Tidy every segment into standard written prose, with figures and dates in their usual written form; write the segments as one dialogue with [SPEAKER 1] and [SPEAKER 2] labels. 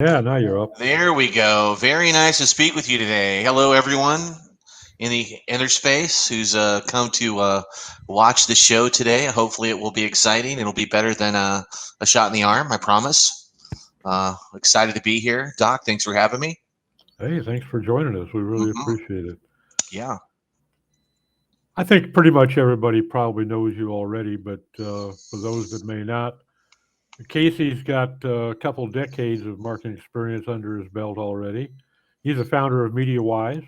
[SPEAKER 1] Yeah, now you're up.
[SPEAKER 2] There we go. Very nice to speak with you today. Hello, everyone in the inner space who's come to watch the show today. Hopefully, it will be exciting. It'll be better than a shot in the arm, I promise. Excited to be here. Doc, thanks for having me.
[SPEAKER 1] Hey, thanks for joining us. We really
[SPEAKER 2] hmm
[SPEAKER 1] appreciate it.
[SPEAKER 2] Yeah.
[SPEAKER 1] I think pretty much everybody probably knows you already, but for those that may not, Casey's got a couple decades of marketing experience under his belt already. He's the founder of MediaWise.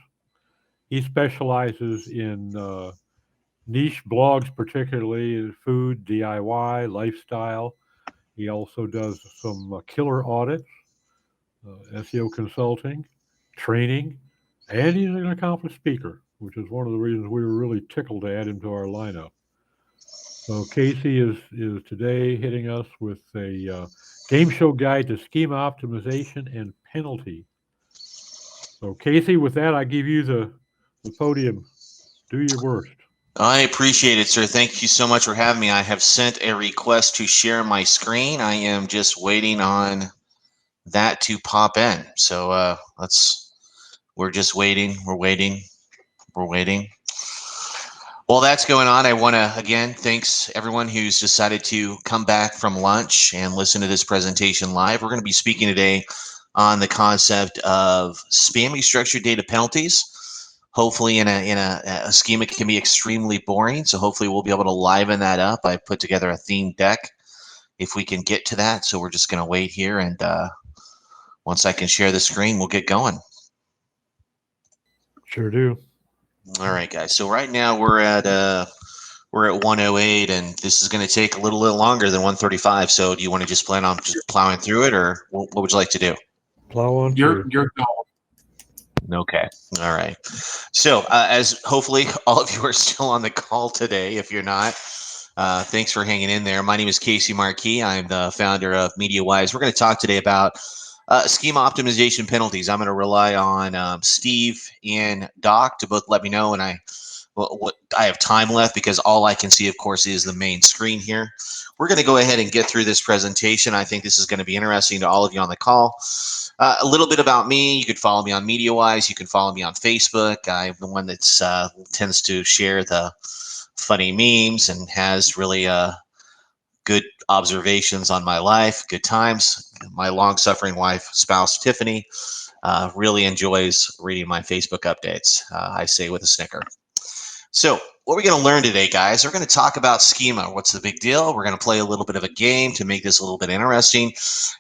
[SPEAKER 1] He specializes in niche blogs, particularly in food, DIY, lifestyle. He also does some killer audits, SEO consulting, training, and he's an accomplished speaker, which is one of the reasons we were really tickled to add him to our lineup. So Casey is today hitting us with a game show guide to schema optimization and penalty. So Casey, with that, I give you the podium. Do your worst.
[SPEAKER 2] I appreciate it, sir. Thank you so much for having me. I have sent a request to share my screen. I am just waiting on that to pop in. So we're just waiting. We're waiting. We're waiting. While that's going on, I want to again thanks everyone who's decided to come back from lunch and listen to this presentation live. We're going to be speaking today on the concept of spammy structured data penalties. Hopefully, in a schema can be extremely boring, so hopefully we'll be able to liven that up. I put together a theme deck if we can get to that. So we're just going to wait here, and once I can share the screen, we'll get going.
[SPEAKER 1] Sure do.
[SPEAKER 2] All right, guys. So right now we're at 108, and this is going to take a little longer than 135. So do you want to just plan on just plowing through it, or what would you like to do?
[SPEAKER 1] Plow on
[SPEAKER 3] You're
[SPEAKER 1] through.
[SPEAKER 3] you're going.
[SPEAKER 2] Okay. All right. So as hopefully all of you are still on the call today, if you're not, thanks for hanging in there. My name is Casey Markee. I'm the founder of MediaWise. We're going to talk today about schema optimization penalties. I'm going to rely on Steve and Doc to both let me know, and what I have time left because all I can see, of course, is the main screen here. We're going to go ahead and get through this presentation. I think this is going to be interesting to all of you on the call. A little bit about me. You could follow me on MediaWise. You can follow me on Facebook. I'm the one that tends to share the funny memes and has really good observations on my life, good times. My long-suffering wife, spouse Tiffany, really enjoys reading my Facebook updates. I say with a snicker. So what we're going to learn today, guys, we're going to talk about schema. What's the big deal? We're going to play a little bit of a game to make this a little bit interesting.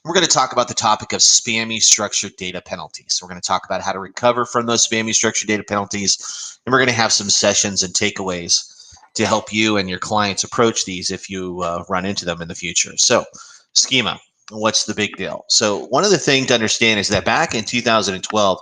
[SPEAKER 2] We're going to talk about the topic of spammy structured data penalties. So we're going to talk about how to recover from those spammy structured data penalties, and we're going to have some sessions and takeaways to help you and your clients approach these if you run into them in the future. So schema, what's the big deal? So one of the things to understand is that back in 2012,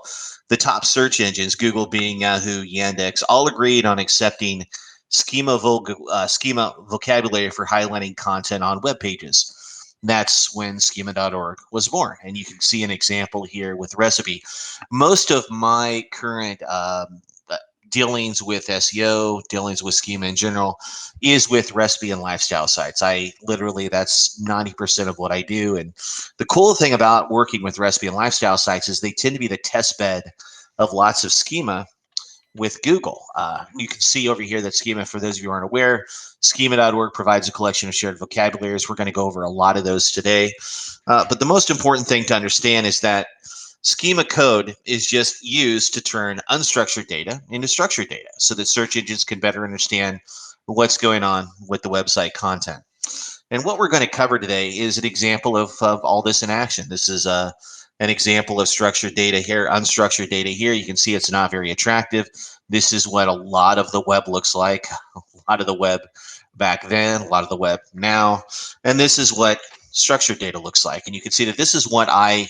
[SPEAKER 2] the top search engines, Google, Bing, Yahoo, Yandex, all agreed on accepting schema vocabulary for highlighting content on web pages. That's when schema.org was born. And you can see an example here with recipe. Most of my current dealings with SEO, dealings with schema in general, is with recipe and lifestyle sites. I literally, that's 90% of what I do. And the cool thing about working with recipe and lifestyle sites is they tend to be the test bed of lots of schema with Google. You can see over here that schema, for those of you who aren't aware, schema.org provides a collection of shared vocabularies. We're going to go over a lot of those today. But the most important thing to understand is that schema code is just used to turn unstructured data into structured data so that search engines can better understand what's going on with the website content. And what we're going to cover today is an example of all this in action. This is an example of structured data here, unstructured data here. You can see it's not very attractive. This is what a lot of the web looks like, a lot of the web back then, a lot of the web now. And this is what structured data looks like. And you can see that this is what I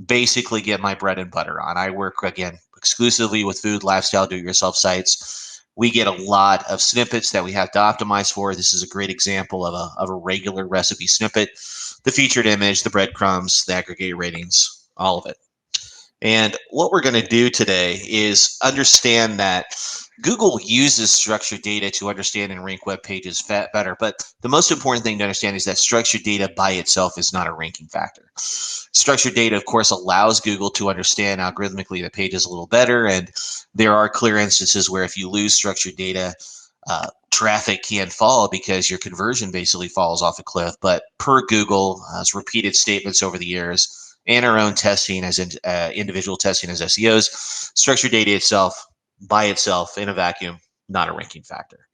[SPEAKER 2] basically get my bread and butter on. I work, again, exclusively with food, lifestyle, do-it-yourself sites. We get a lot of snippets that we have to optimize for. This is a great example of a regular recipe snippet. The featured image, the breadcrumbs, the aggregate ratings, all of it. And what we're going to do today is understand that Google uses structured data to understand and rank web pages better. But the most important thing to understand is that structured data by itself is not a ranking factor. Structured data, of course, allows Google to understand algorithmically the pages a little better. And there are clear instances where if you lose structured data, traffic can fall because your conversion basically falls off a cliff. But per Google's repeated statements over the years, and our own testing as individual testing as SEOs, structured data itself, by itself, in a vacuum, not a ranking factor.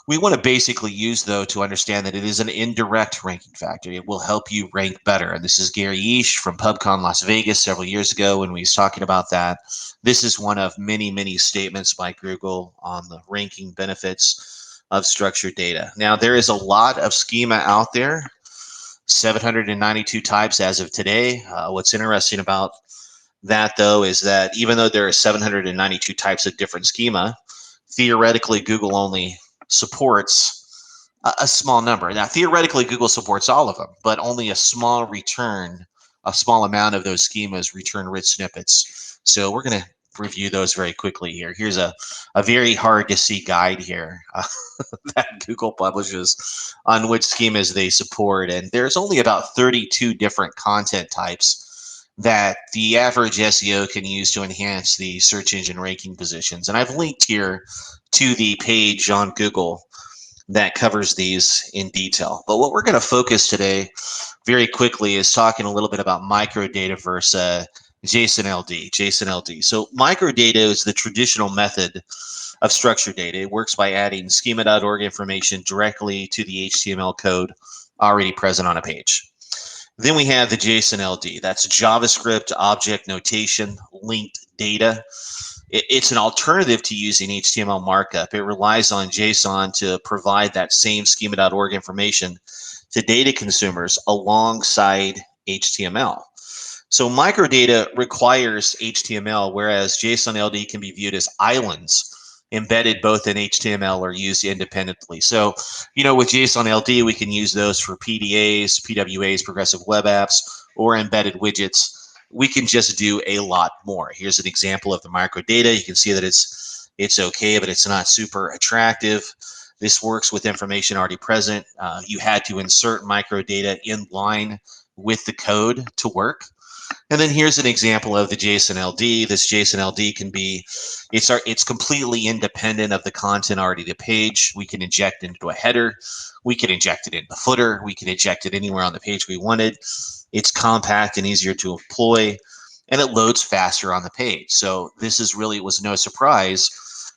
[SPEAKER 2] We want to basically use, though, to understand that it is an indirect ranking factor. It will help you rank better. And this is Gary Eash from PubCon Las Vegas several years ago when we was talking about that. This is one of many, many statements by Google on the ranking benefits of structured data. Now, there is a lot of schema out there. 792 types as of today. What's interesting about that, though, is that even though there are 792 types of different schema, theoretically, Google only supports a small number. Now, theoretically, Google supports all of them, but only a small amount of those schemas return rich snippets. So we're going to review those very quickly here. Here's a very hard to see guide here that Google publishes on which schemas they support. And there's only about 32 different content types that the average SEO can use to enhance the search engine ranking positions. And I've linked here to the page on Google that covers these in detail. But what we're going to focus today very quickly is talking a little bit about microdata versus JSON-LD. So microdata is the traditional method of structured data. It works by adding schema.org information directly to the HTML code already present on a page. Then we have the JSON-LD. That's JavaScript object notation linked data. It's an alternative to using HTML markup. It relies on JSON to provide that same schema.org information to data consumers alongside HTML. So microdata requires HTML, whereas JSON-LD can be viewed as islands embedded both in HTML or used independently. So, with JSON-LD, we can use those for PDAs, PWAs, progressive web apps, or embedded widgets. We can just do a lot more. Here's an example of the microdata. You can see that it's okay, but it's not super attractive. This works with information already present. You had to insert microdata in line with the code to work. And then here's an example of the JSON-LD. This JSON-LD can be, it's completely independent of the content already the page. We can inject into a header. We can inject it into the footer. We can inject it anywhere on the page we wanted. It's compact and easier to employ, and it loads faster on the page. So this was no surprise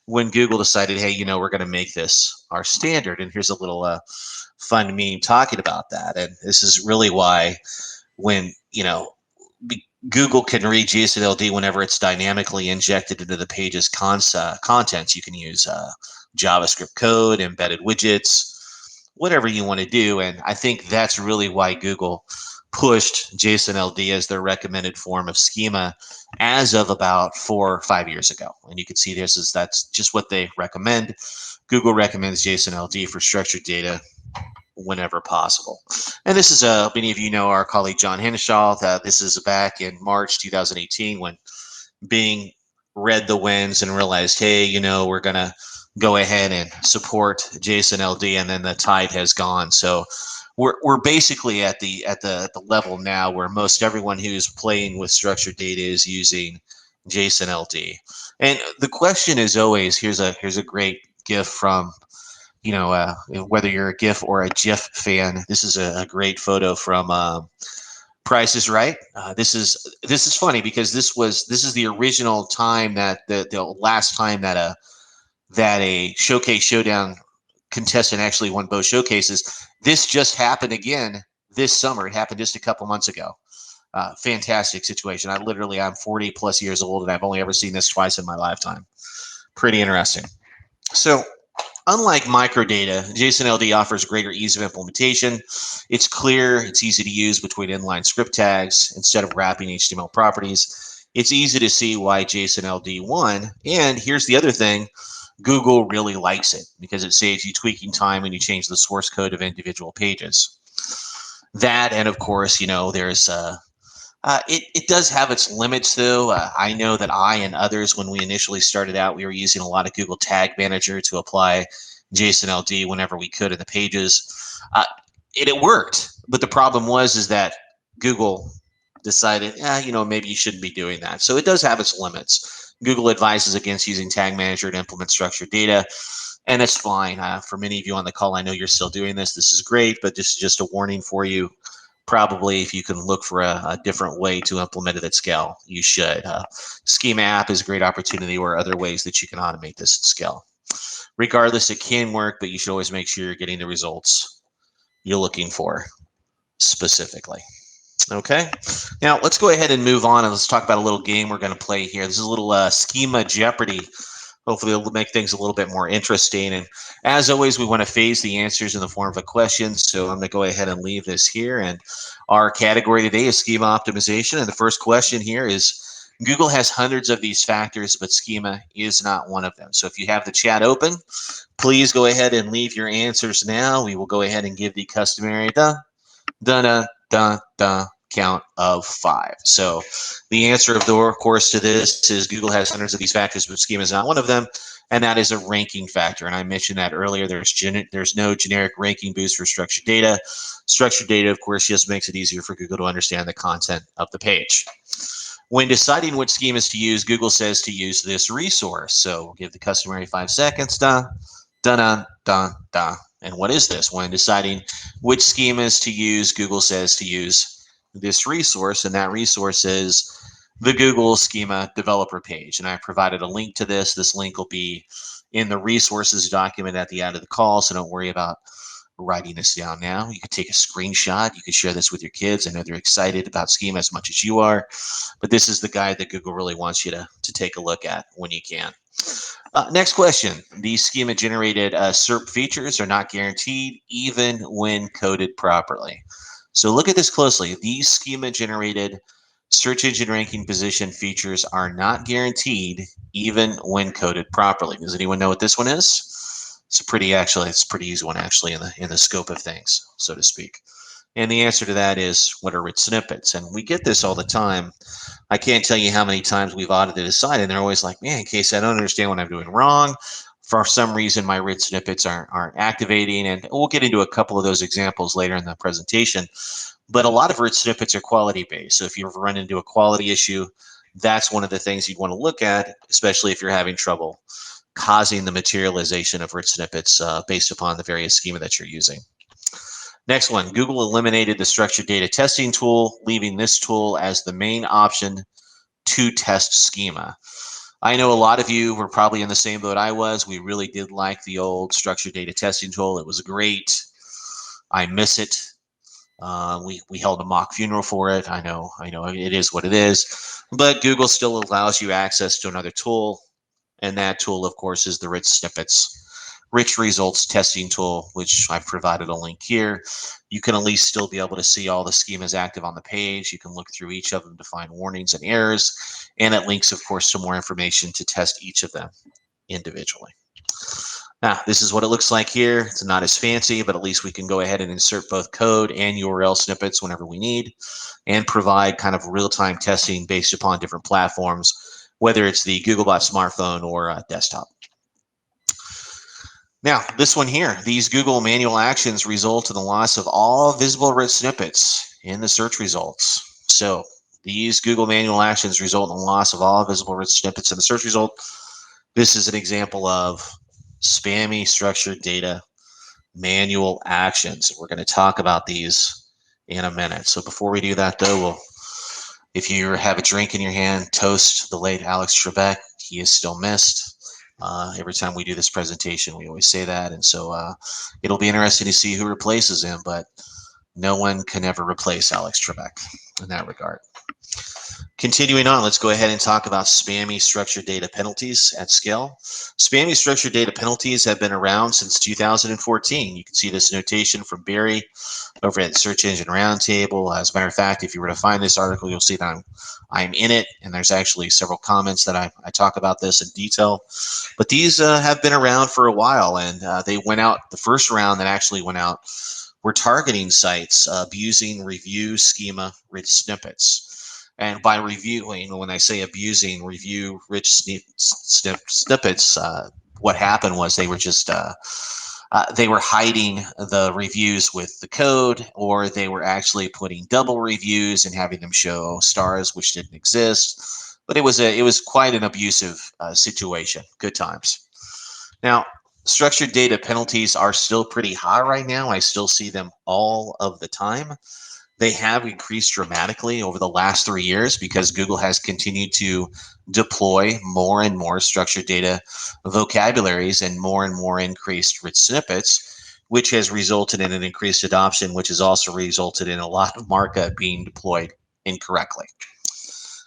[SPEAKER 2] when Google decided, hey, we're going to make this our standard. And here's a little fun meme talking about that. And this is really why when, Google can read JSON-LD whenever it's dynamically injected into the page's contents. You can use JavaScript code, embedded widgets, whatever you want to do. And I think that's really why Google pushed JSON-LD as their recommended form of schema as of about 4 or 5 years ago. And you can see that's just what they recommend. Google recommends JSON-LD for structured data whenever possible. And this is many of you know our colleague John Henschel. This is back in March 2018 when Bing read the winds and realized, hey, we're going to go ahead and support JSON-LD, and then the tide has gone. So we're basically at the level now where most everyone who's playing with structured data is using JSON-LD. And the question is always, here's a great GIF from whether you're a GIF or a GIF fan. This is a great photo from Price is Right. This is funny because this is the original time that the last time that a Showcase Showdown contestant actually won both showcases. This just happened again this summer. It happened just a couple months ago. Fantastic situation. I'm 40 plus years old and I've only ever seen this twice in my lifetime. Pretty interesting. So, unlike microdata, JSON-LD offers greater ease of implementation. It's clear, it's easy to use between inline script tags instead of wrapping HTML properties. It's easy to see why JSON-LD won. And here's the other thing, Google really likes it because it saves you tweaking time when you change the source code of individual pages. That, and of course, there's It does have its limits, though. I know that I and others, when we initially started out, we were using a lot of Google Tag Manager to apply JSON-LD whenever we could in the pages. It worked, but the problem was is that Google decided, maybe you shouldn't be doing that. So it does have its limits. Google advises against using Tag Manager to implement structured data, and it's fine. For many of you on the call, I know you're still doing this. This is great, but this is just a warning for you. Probably if you can look for a different way to implement it at scale, you should. Schema app is a great opportunity, or other ways that you can automate this at scale. Regardless, it can work, but you should always make sure you're getting the results you're looking for specifically. Okay, now let's go ahead and move on, and let's talk about a little game we're going to play here. This is a little Schema Jeopardy. Hopefully it'll make things a little bit more interesting. And as always, we want to phase the answers in the form of a question. So I'm going to go ahead and leave this here. And our category today is schema optimization. And the first question here is, Google has hundreds of these factors, but schema is not one of them. So if you have the chat open, please go ahead and leave your answers now. We will go ahead and give the customary count of 5. So the answer, of course, to this is Google has hundreds of these factors, but schema is not one of them, and that is a ranking factor. And I mentioned that earlier. There's no generic ranking boost for structured data. Structured data, of course, just makes it easier for Google to understand the content of the page. When deciding which schemas to use, Google says to use this resource. So we'll give the customary 5 seconds. And what is this? When deciding which schemas to use, Google says to use this resource, and that resource is the Google Schema developer page. And I provided a link to this. This link will be in the resources document at the end of the call, so don't worry about writing this down now. You could take a screenshot. You could share this with your kids. I know they're excited about Schema as much as you are, but this is the guide that Google really wants you to take a look at when you can. Next question. These schema-generated SERP features are not guaranteed even when coded properly. So look at this closely. These schema-generated search engine ranking position features are not guaranteed even when coded properly. Does anyone know what this one is? It's pretty easy one actually in the scope of things, so to speak. And the answer to that is, what are rich snippets? And we get this all the time. I can't tell you how many times we've audited a site, and they're always like, man, Casey, I don't understand what I'm doing wrong. For some reason, my rich snippets aren't activating, and we'll get into a couple of those examples later in the presentation. But a lot of rich snippets are quality-based. So if you ever run into a quality issue, that's one of the things you'd want to look at, especially if you're having trouble causing the materialization of rich snippets based upon the various schema that you're using. Next one, Google eliminated the structured data testing tool, leaving this tool as the main option to test schema. I know a lot of you were probably in the same boat I was. We really did like the old structured data testing tool. It was great. I miss it. We held a mock funeral for it. I know it is what it is, but Google still allows you access to another tool, and that tool, of course, is the rich snippets, rich results testing tool, which I've provided a link here. You can at least still be able to see all the schemas active on the page. You can look through each of them to find warnings and errors, and it links, of course, to more information to test each of them individually. Now, this is what it looks like here. It's not as fancy, but at least we can go ahead and insert both code and URL snippets whenever we need, and provide kind of real-time testing based upon different platforms, whether it's the Googlebot smartphone or desktop. Now, this one here, these Google manual actions result in the loss of all visible rich snippets in the search results. So these Google manual actions result in the loss of all visible rich snippets in the search result. This is an example of spammy structured data manual actions. We're going to talk about these in a minute. So before we do that, though, if you have a drink in your hand, toast the late Alex Trebek. He is still missed. Every time we do this presentation, we always say that. And so it'll be interesting to see who replaces him, but no one can ever replace Alex Trebek in that regard. Continuing on, let's go ahead and talk about spammy structured data penalties at scale. Spammy structured data penalties have been around since 2014. You can see this notation from Barry over at Search Engine Roundtable. As a matter of fact, if you were to find this article, you'll see that I'm in it, and there's actually several comments that I talk about this in detail. But these have been around for a while, and they went out, the first round that actually went out were targeting sites abusing review schema rich snippets. And by reviewing, when I say abusing, review rich snippets, what happened was they were just they were hiding the reviews with the code, or they were actually putting double reviews and having them show stars which didn't exist. But it was quite an abusive situation. Good times. Now, structured data penalties are still pretty high right now. I still see them all of the time. They have increased dramatically over the last 3 years because Google has continued to deploy more and more structured data vocabularies and more increased rich snippets, which has resulted in an increased adoption, which has also resulted in a lot of markup being deployed incorrectly.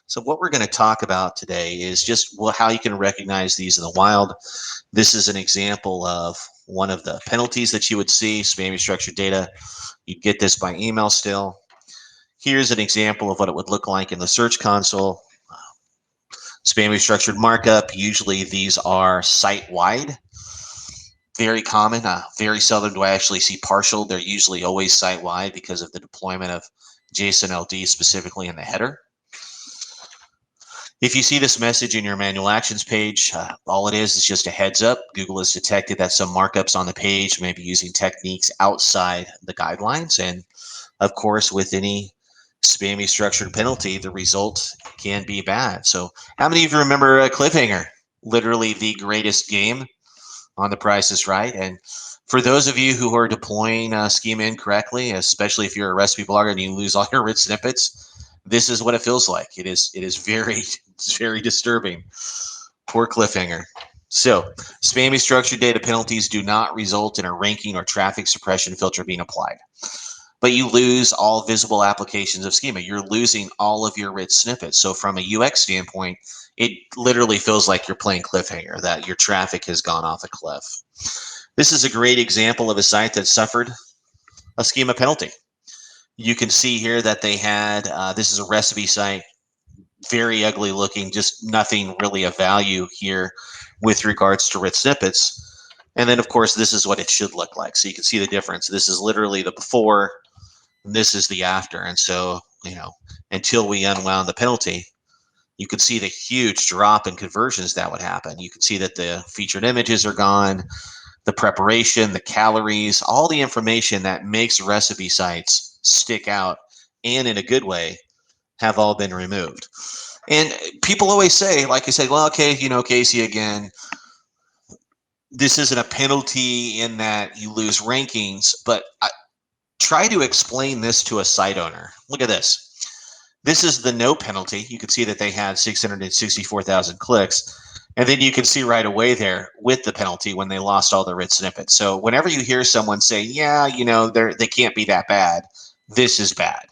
[SPEAKER 2] So what we're going to talk about today is just how you can recognize these in the wild. This is an example of one of the penalties that you would see, spammy structured data. You get this by email still. Here's an example of what it would look like in the Search Console. Spammy structured markup. Usually these are site-wide. Very common. Very seldom do I actually see partial. They're usually always site-wide because of the deployment of JSON-LD specifically in the header. If you see this message in your manual actions page, all it is just a heads up. Google has detected that some markups on the page may be using techniques outside the guidelines. And of course, with any spammy structured penalty, the result can be bad. So how many of you remember Cliffhanger? Literally the greatest game on The Price is Right. And for those of you who are deploying schema incorrectly, especially if you're a recipe blogger and you lose all your rich snippets, this is what it feels like. It is very disturbing. Poor Cliffhanger. So spammy structured data penalties do not result in a ranking or traffic suppression filter being applied. But you lose all visible applications of schema. You're losing all of your rich snippets. So from a UX standpoint, it literally feels like you're playing Cliffhanger, that your traffic has gone off a cliff. This is a great example of a site that suffered a schema penalty. You can see here that they had, this is a recipe site, very ugly looking, just nothing really of value here with regards to rich snippets. And then, of course, this is what it should look like. So you can see the difference. This is literally the before. This is the after. And so, until we unwound the penalty, you could see the huge drop in conversions that would happen. You can see that the featured images are gone, the preparation, the calories, all the information that makes recipe sites stick out and in a good way have all been removed. And people always say, like I said, well, okay, Casey, again, this isn't a penalty in that you lose rankings, but try to explain this to a site owner. Look at this. This is the no penalty. You can see that they had 664,000 clicks. And then you can see right away there with the penalty when they lost all the rich snippets. So whenever you hear someone say, yeah, they can't be that bad, this is bad.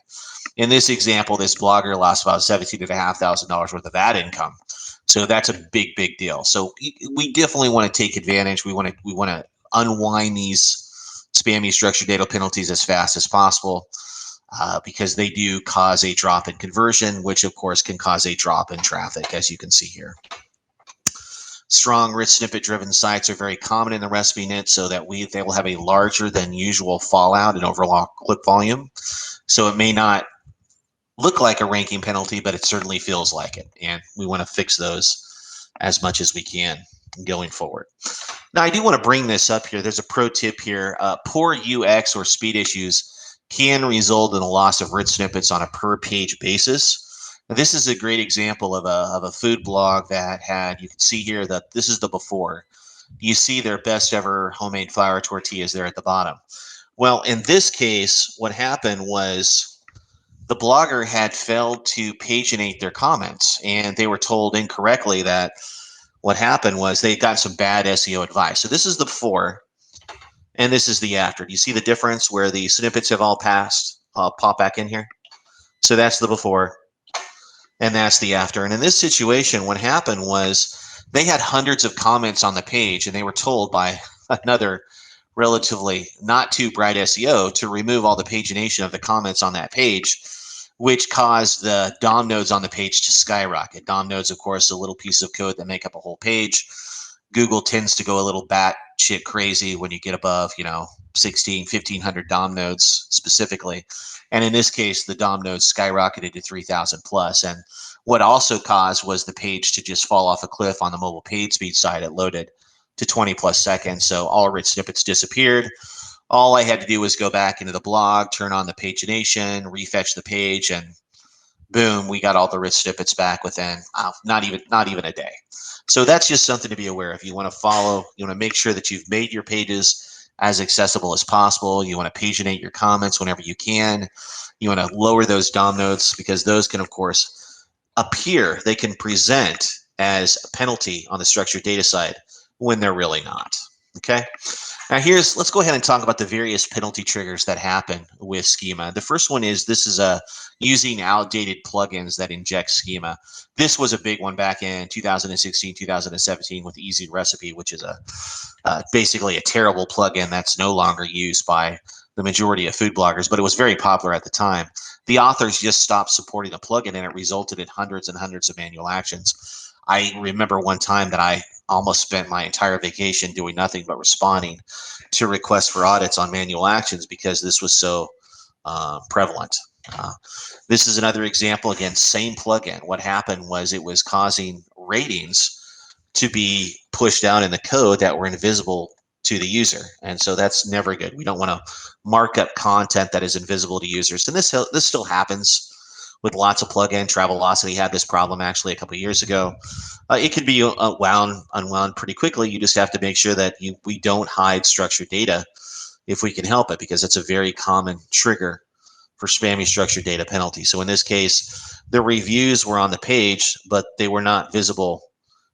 [SPEAKER 2] In this example, this blogger lost about $17,500 worth of ad income. So that's a big deal. So we definitely want to take advantage. We want to unwind these spammy structured data penalties as fast as possible because they do cause a drop in conversion, which of course can cause a drop in traffic, as you can see here. Strong, rich snippet-driven sites are very common in the recipe niche, so that they will have a larger than usual fallout in overall click volume. So it may not look like a ranking penalty, but it certainly feels like it, and we want to fix those as much as we can going forward. Now, I do want to bring this up here. There's a pro tip here. Poor UX or speed issues can result in a loss of rich snippets on a per-page basis. Now, this is a great example of a food blog that had, you can see here that this is the before. You see their best ever homemade flour tortillas there at the bottom. Well, in this case, what happened was the blogger had failed to paginate their comments, and they were told incorrectly that what happened was they got some bad SEO advice. So this is the before, and this is the after. Do you see the difference where the snippets have all passed? I'll pop back in here. So that's the before, and that's the after. And in this situation, what happened was they had hundreds of comments on the page, and they were told by another relatively not too bright SEO to remove all the pagination of the comments on that page, which caused the DOM nodes on the page to skyrocket. DOM nodes, of course, a little piece of code that make up a whole page. Google tends to go a little batshit crazy when you get above, 1,500 DOM nodes specifically. And in this case, the DOM nodes skyrocketed to 3,000 plus. And what also caused was the page to just fall off a cliff on the mobile page speed side. It loaded to 20 plus seconds. So all rich snippets disappeared. All I had to do was go back into the blog, turn on the pagination, refetch the page, and boom, we got all the rich snippets back within not even a day. So that's just something to be aware of. You want to follow, you want to make sure that you've made your pages as accessible as possible. You want to paginate your comments whenever you can. You want to lower those DOM nodes because those can, of course, appear, they can present as a penalty on the structured data side when they're really not. Okay. Now let's go ahead and talk about the various penalty triggers that happen with Schema. The first one is using outdated plugins that inject Schema. This was a big one back in 2016, 2017 with Easy Recipe, which is basically a terrible plugin that's no longer used by the majority of food bloggers, but it was very popular at the time. The authors just stopped supporting the plugin, and it resulted in hundreds and hundreds of manual actions. I remember one time that I almost spent my entire vacation doing nothing but responding to requests for audits on manual actions because this was so prevalent. This is another example. Again, same plugin. What happened was it was causing ratings to be pushed out in the code that were invisible to the user. And so that's never good. We don't want to mark up content that is invisible to users. And this still happens with lots of plugins. Travelocity had this problem actually a couple of years ago. It could be unwound pretty quickly. You just have to make sure that we don't hide structured data if we can help it, because it's a very common trigger for spammy structured data penalty. So in this case, the reviews were on the page, but they were not visible.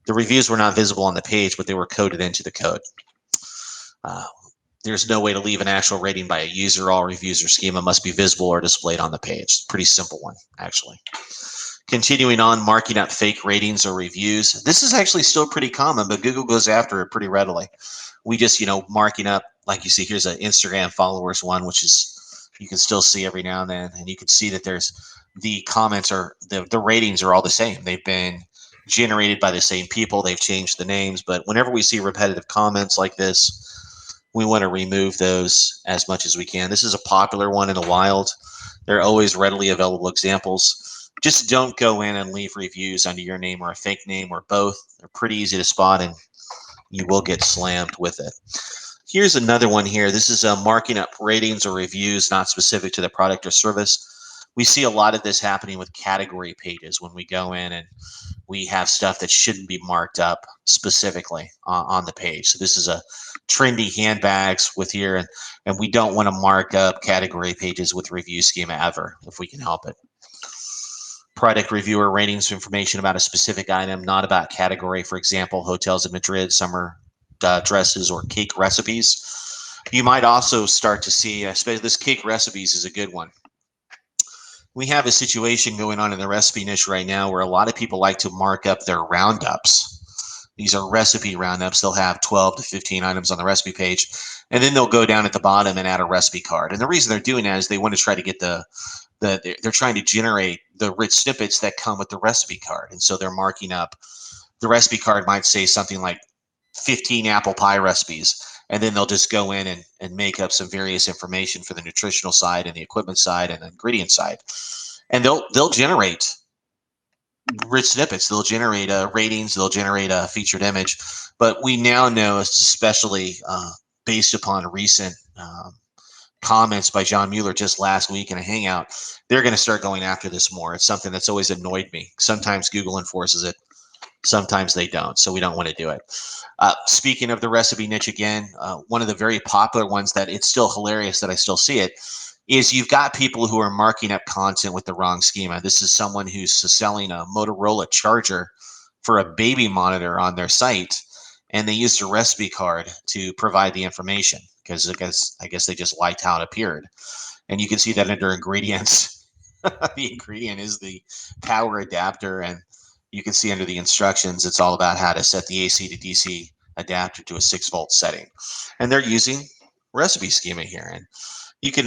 [SPEAKER 2] The reviews were not visible on the page, but they were coded into the code. There's no way to leave an actual rating by a user. All reviews or Schema must be visible or displayed on the page. Pretty simple one, actually. Continuing on, marking up fake ratings or reviews. This is actually still pretty common, but Google goes after it pretty readily. We just, marking up, like you see, here's an Instagram followers one, which is, you can still see every now and then, and you can see that there's the comments are, the ratings are all the same. They've been generated by the same people. They've changed the names, but whenever we see repetitive comments like this, we want to remove those as much as we can. This is a popular one in the wild. There are always readily available examples. Just don't go in and leave reviews under your name or a fake name or both. They're pretty easy to spot, and you will get slammed with it. Here's another one here. This is marking up ratings or reviews not specific to the product or service. We see a lot of this happening with category pages when we go in and we have stuff that shouldn't be marked up specifically on the page. So this is a trendy handbags with here, and we don't want to mark up category pages with review schema ever if we can help it. Product reviewer ratings information about a specific item, not about category. For example, hotels in Madrid, summer dresses, or cake recipes. You might also start to see, especially this cake recipes is a good one. We have a situation going on in the recipe niche right now where a lot of people like to mark up their roundups. These are recipe roundups. They'll have 12 to 15 items on the recipe page, and then they'll go down at the bottom and add a recipe card. And the reason they're doing that is they want to try to get they're trying to generate the rich snippets that come with the recipe card. And so they're marking up, the recipe card might say something like 15 apple pie recipes. And then they'll just go in and make up some various information for the nutritional side and the equipment side and the ingredient side. And they'll generate rich snippets. They'll generate ratings. They'll generate a featured image. But we now know, especially based upon recent comments by John Mueller just last week in a Hangout, they're going to start going after this more. It's something that's always annoyed me. Sometimes Google enforces it. Sometimes they don't, so we don't want to do it. Speaking of the recipe niche again, one of the very popular ones that it's still hilarious that I still see it is you've got people who are marking up content with the wrong schema. This is someone who's selling a Motorola charger for a baby monitor on their site, and they used a recipe card to provide the information because I guess they just liked how it appeared. And you can see that under ingredients. The ingredient is the power adapter, and you can see under the instructions, it's all about how to set the AC to DC adapter to a 6-volt setting. And they're using recipe schema here. And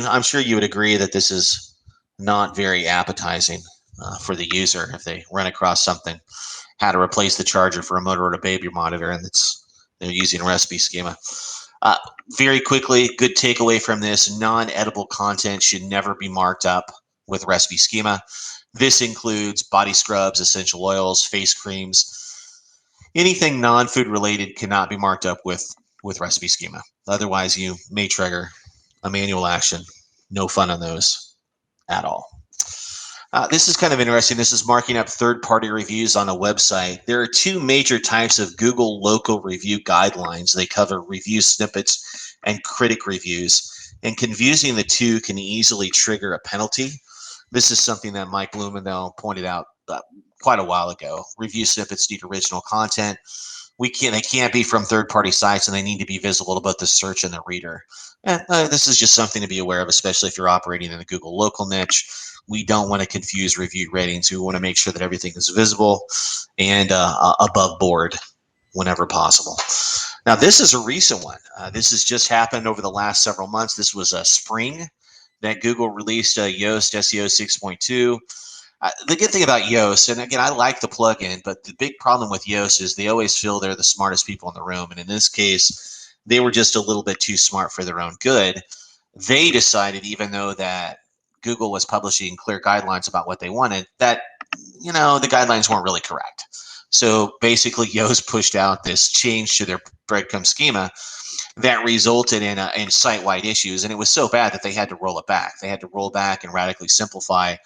[SPEAKER 2] I'm sure you would agree that this is not very appetizing for the user if they run across something, how to replace the charger for a Motorola baby monitor, and they're using recipe schema. Very quickly, good takeaway from this, non-editable content should never be marked up with recipe schema. This includes body scrubs, essential oils, face creams. Anything non-food related cannot be marked up with recipe schema. Otherwise, you may trigger a manual action. No fun on those at all. This is kind of interesting. This is marking up third-party reviews on a website. There are two major types of Google local review guidelines. They cover review snippets and critic reviews, and confusing the two can easily trigger a penalty. This is something that Mike Blumenthal pointed out quite a while ago. Review snippets need original content. They can't be from third-party sites, and they need to be visible to both the search and the reader. This is just something to be aware of, especially if you're operating in the Google local niche. We don't want to confuse reviewed ratings. We want to make sure that everything is visible and above board whenever possible. Now, this is a recent one. This has just happened over the last several months. This was a spring that Google released Yoast SEO 6.2. The good thing about Yoast, and again, I like the plugin, but the big problem with Yoast is they always feel they're the smartest people in the room. And in this case, they were just a little bit too smart for their own good. They decided, even though that Google was publishing clear guidelines about what they wanted, that, the guidelines weren't really correct. So basically, Yoast pushed out this change to their breadcrumb schema that resulted in site-wide issues. And it was so bad that they had to roll it back. They had to roll back and radically simplify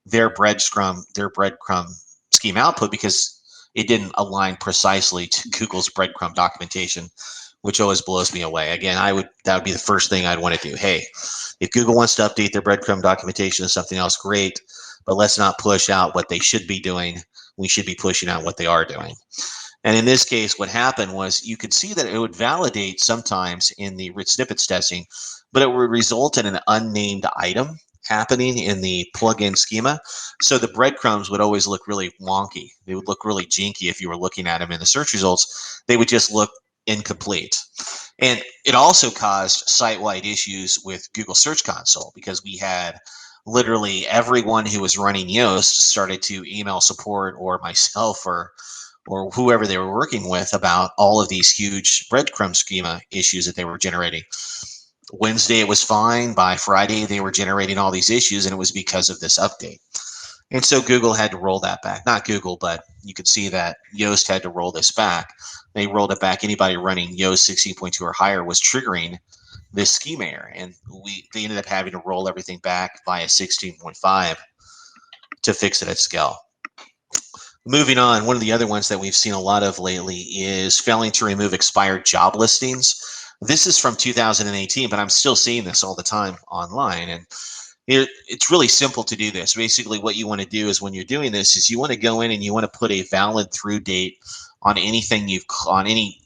[SPEAKER 2] their breadcrumb scheme output because it didn't align precisely to Google's breadcrumb documentation, which always blows me away. Again, that would be the first thing I'd want to do. Hey, if Google wants to update their breadcrumb documentation to something else, great, but let's not push out what they should be doing. We should be pushing out what they are doing. And in this case, what happened was you could see that it would validate sometimes in the rich snippets testing, but it would result in an unnamed item happening in the plugin schema. So the breadcrumbs would always look really wonky. They would look really jinky if you were looking at them in the search results. They would just look incomplete. And it also caused site-wide issues with Google Search Console because we had literally everyone who was running Yoast started to email support or myself or whoever they were working with about all of these huge breadcrumb schema issues that they were generating. Wednesday, it was fine. By Friday, they were generating all these issues, and it was because of this update. And so Google had to roll that back. Not Google, but you could see that Yoast had to roll this back. They rolled it back. Anybody running Yoast 16.2 or higher was triggering this schema error, and they ended up having to roll everything back via 16.5 to fix it at scale. Moving on, one of the other ones that we've seen a lot of lately is failing to remove expired job listings. This is from 2018, but I'm still seeing this all the time online. And it's really simple to do this. Basically, what you want to do is when you're doing this is you want to go in and you want to put a valid through date on on any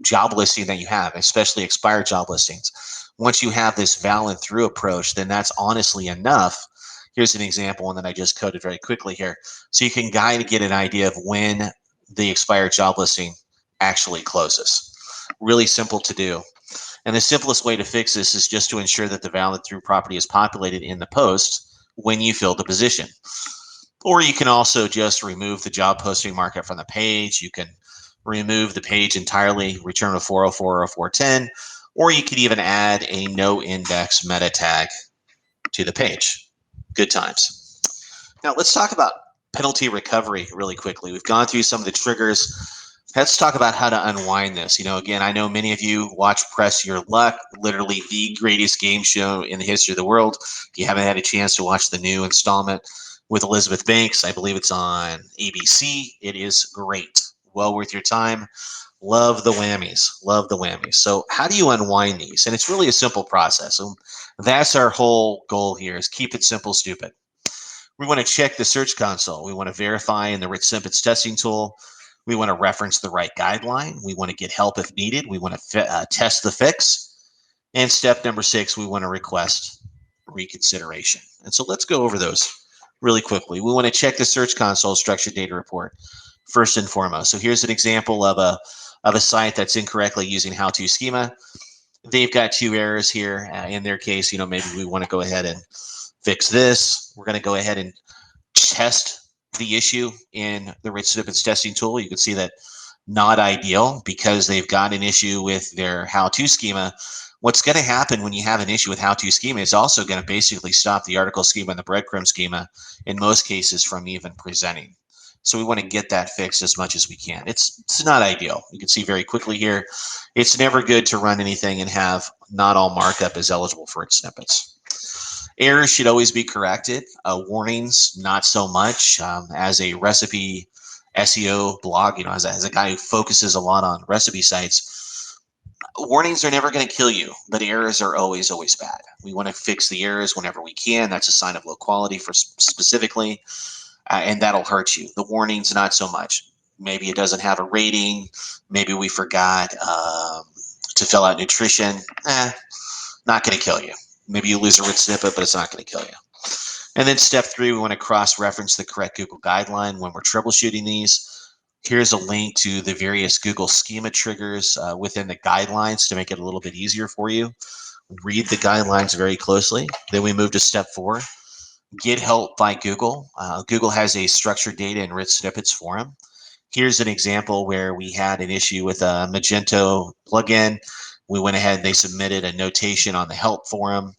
[SPEAKER 2] job listing that you have, especially expired job listings. Once you have this valid through approach, then that's honestly enough. Here's an example, one that I just coded very quickly here. So you can get an idea of when the expired job listing actually closes. Really simple to do. And the simplest way to fix this is just to ensure that the valid through property is populated in the post when you fill the position. Or you can also just remove the job posting markup from the page. You can remove the page entirely, return a 404 or a 410, or you could even add a no index meta tag to the page. Good times. Now let's talk about penalty recovery really quickly. We've gone through some of the triggers. Let's talk about how to unwind this. Again, I know many of you watch Press Your Luck, literally the greatest game show in the history of the world. If you haven't had a chance to watch the new installment with Elizabeth Banks, I believe it's on ABC. It is great. Well worth your time. Love the whammies. Love the whammies. So how do you unwind these? And it's really a simple process. So that's our whole goal here is keep it simple, stupid. We want to check the Search Console. We want to verify in the rich snippets testing tool. We want to reference the right guideline. We want to get help if needed. We want to test the fix. And step number 6, we want to request reconsideration. And so let's go over those really quickly. We want to check the Search Console structured data report first and foremost. So here's an example of a site that's incorrectly using how-to schema. They've got 2 errors here. In their case, maybe we want to go ahead and fix this. We're going to go ahead and test the issue in the rich snippets testing tool. You can see that not ideal because they've got an issue with their how-to schema. What's going to happen when you have an issue with how-to schema is also going to basically stop the article schema and the breadcrumb schema in most cases from even presenting. So we want to get that fixed as much as we can. It's not ideal. You can see very quickly here, it's never good to run anything and have not all markup is eligible for its snippets. Errors should always be corrected. Warnings, not so much. As a recipe SEO blog, as a guy who focuses a lot on recipe sites, warnings are never going to kill you, but errors are always bad. We want to fix the errors whenever we can. That's a sign of low quality for specifically, and that'll hurt you. The warnings, not so much. Maybe it doesn't have a rating. Maybe we forgot to fill out nutrition. Not going to kill you. Maybe you lose a rich snippet, but it's not going to kill you. And then step 3, we want to cross-reference the correct Google guideline when we're troubleshooting these. Here's a link to the various Google schema triggers within the guidelines to make it a little bit easier for you. Read the guidelines very closely. Then we move to step 4, get help by Google. Google has a structured data and rich snippets forum. Here's an example where we had an issue with a Magento plugin. We went ahead and they submitted a notation on the help forum,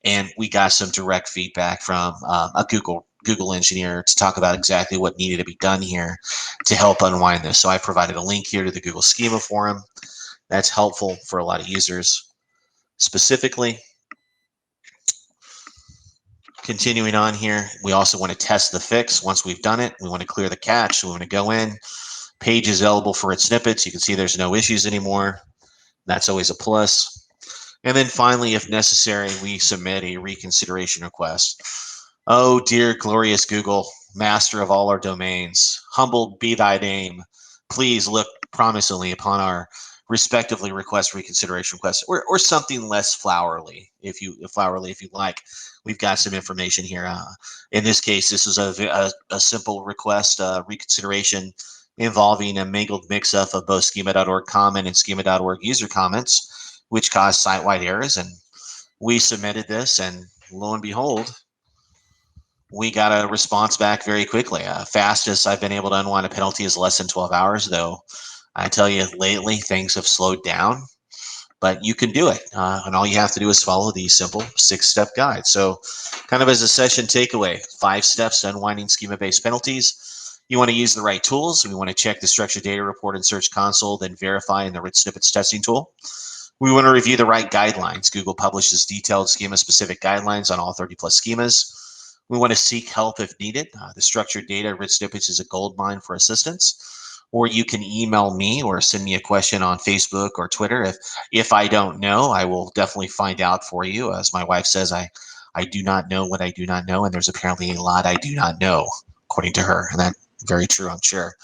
[SPEAKER 2] and we got some direct feedback from a Google engineer to talk about exactly what needed to be done here to help unwind this. So I provided a link here to the Google Schema forum. That's helpful for a lot of users. Specifically, continuing on here, we also want to test the fix. Once we've done it, we want to clear the cache. So we want to go in, page is eligible for its snippets. You can see there's no issues anymore. That's always a plus. And then finally, if necessary, we submit a reconsideration request. Oh, dear glorious Google, master of all our domains, humbled be thy name. Please look promisingly upon our respectively request reconsideration requests, or something less flowery, if you like. We've got some information here. In this case, this is a simple request reconsideration involving a mangled mix-up of both schema.org comment and schema.org user comments, which caused site-wide errors. And we submitted this, and lo and behold, we got a response back very quickly. Fastest I've been able to unwind a penalty is less than 12 hours, though I tell you, lately things have slowed down, but you can do it. And all you have to do is follow the simple 6-step guide. So kind of as a session takeaway, 5 steps to unwinding schema-based penalties. You want to use the right tools. We want to check the structured data report in Search Console, then verify in the rich snippets testing tool. We want to review the right guidelines. Google publishes detailed schema-specific guidelines on all 30+ schemas. We want to seek help if needed. The structured data rich snippets is a gold mine for assistance. Or you can email me or send me a question on Facebook or Twitter. If I don't know, I will definitely find out for you. As my wife says, I do not know what I do not know, and there's apparently a lot I do not know, according to her, and that's very true, I'm sure.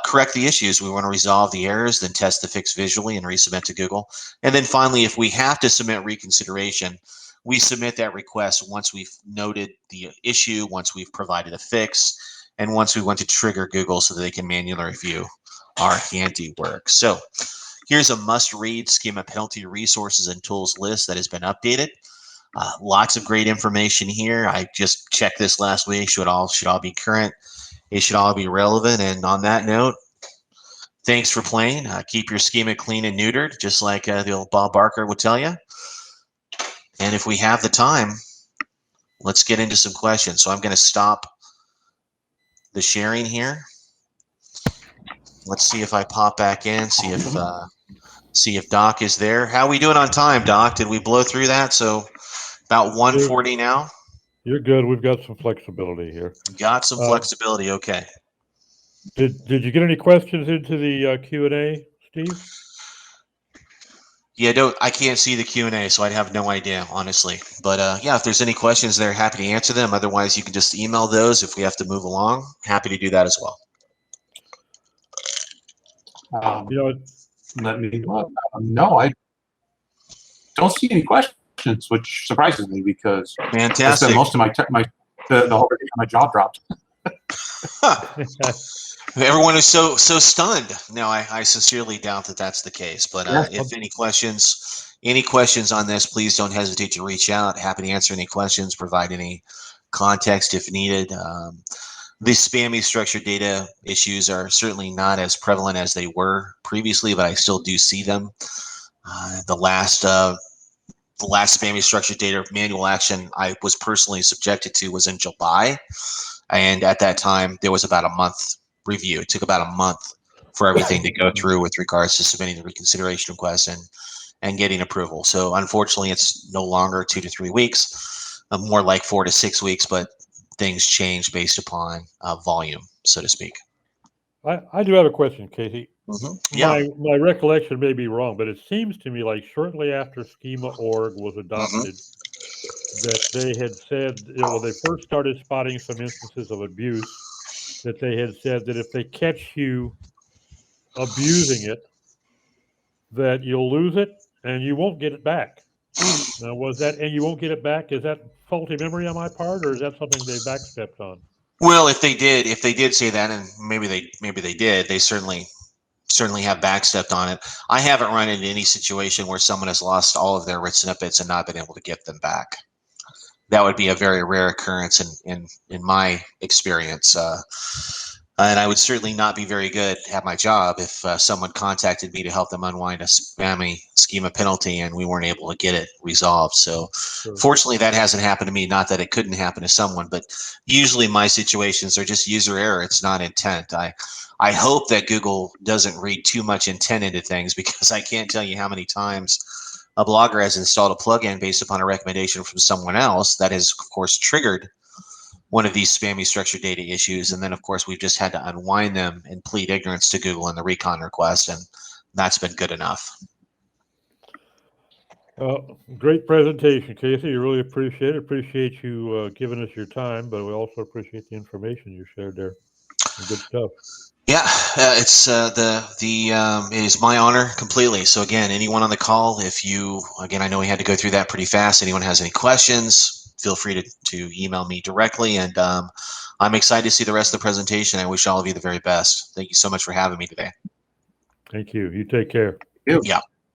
[SPEAKER 2] Correct the issues. We want to resolve the errors, then test the fix visually and resubmit to Google. And then finally, if we have to submit reconsideration, we submit that request once we've noted the issue, once we've provided a fix, and once we want to trigger Google so that they can manually review our handiwork. So here's a must-read schema penalty resources and tools list that has been updated. Lots of great information here. I just checked this last week. Should all be current. It should all be relevant. And on that note, thanks for playing. Keep your schema clean and neutered, just like the old Bob Barker would tell you. And if we have the time, let's get into some questions. So I'm going to stop the sharing here. Let's see if I pop back in, see if Doc is there. How are we doing on time, Doc? Did we blow through that? So about 1:40 now?
[SPEAKER 1] You're good. We've got some flexibility here.
[SPEAKER 2] Got some flexibility. Okay.
[SPEAKER 1] Did you get any questions into the Q&A, Steve?
[SPEAKER 2] Yeah, I can't see the Q&A, so I'd have no idea, honestly. But yeah, if there's any questions there, happy to answer them. Otherwise, you can just email those if we have to move along. Happy to do that as well.
[SPEAKER 3] Let me no, I don't see any questions, which surprises me because
[SPEAKER 2] fantastic.
[SPEAKER 3] I spent most of the whole day my jaw dropped.
[SPEAKER 2] Everyone is so stunned. No, I sincerely doubt that that's the case. But if any questions on this, please don't hesitate to reach out. Happy to answer any questions, provide any context if needed. The spammy structured data issues are certainly not as prevalent as they were previously, but I still do see them. The last spammy structured data manual action I was personally subjected to was in July, and at that time there was about a month review. It took about a month for everything to go through with regards to submitting the reconsideration request and getting approval. So unfortunately, it's no longer 2 to 3 weeks, more like 4 to 6 weeks, but things change based upon volume, so to speak.
[SPEAKER 1] I do have a question, Casey.
[SPEAKER 2] Yeah.
[SPEAKER 1] My recollection may be wrong, but it seems to me like shortly after Schema.org was adopted, that they had said, when they first started spotting some instances of abuse, that they had said that if they catch you abusing it, that you'll lose it and you won't get it back. Now, was that, and you won't get it back, is that faulty memory on my part, or is that something they backstepped on?
[SPEAKER 2] Well, if they did say that, and maybe they did, they certainly have backstepped on it. I haven't run into any situation where someone has lost all of their rich snippets and not been able to get them back. That would be a very rare occurrence in my experience. And I would certainly not be very good at my job if someone contacted me to help them unwind a spammy schema penalty and we weren't able to get it resolved. So fortunately, that hasn't happened to me. Not that it couldn't happen to someone, but usually my situations are just user error. It's not intent. I hope that Google doesn't read too much intent into things, because I can't tell you how many times a blogger has installed a plugin based upon a recommendation from someone else that has, of course, triggered one of these spammy structured data issues. And then, of course, we've just had to unwind them and plead ignorance to Google in the recon request. And that's been good enough.
[SPEAKER 1] Great presentation, Casey. We really appreciate it. Appreciate you giving us your time, but we also appreciate the information you shared there. Good stuff.
[SPEAKER 2] Yeah, it's it is my honor completely. So again, anyone on the call, I know we had to go through that pretty fast. Anyone has any questions, feel free to email me directly. And I'm excited to see the rest of the presentation. I wish all of you the very best. Thank you so much for having me today.
[SPEAKER 1] Thank you. You take care.
[SPEAKER 3] You.
[SPEAKER 2] Yeah.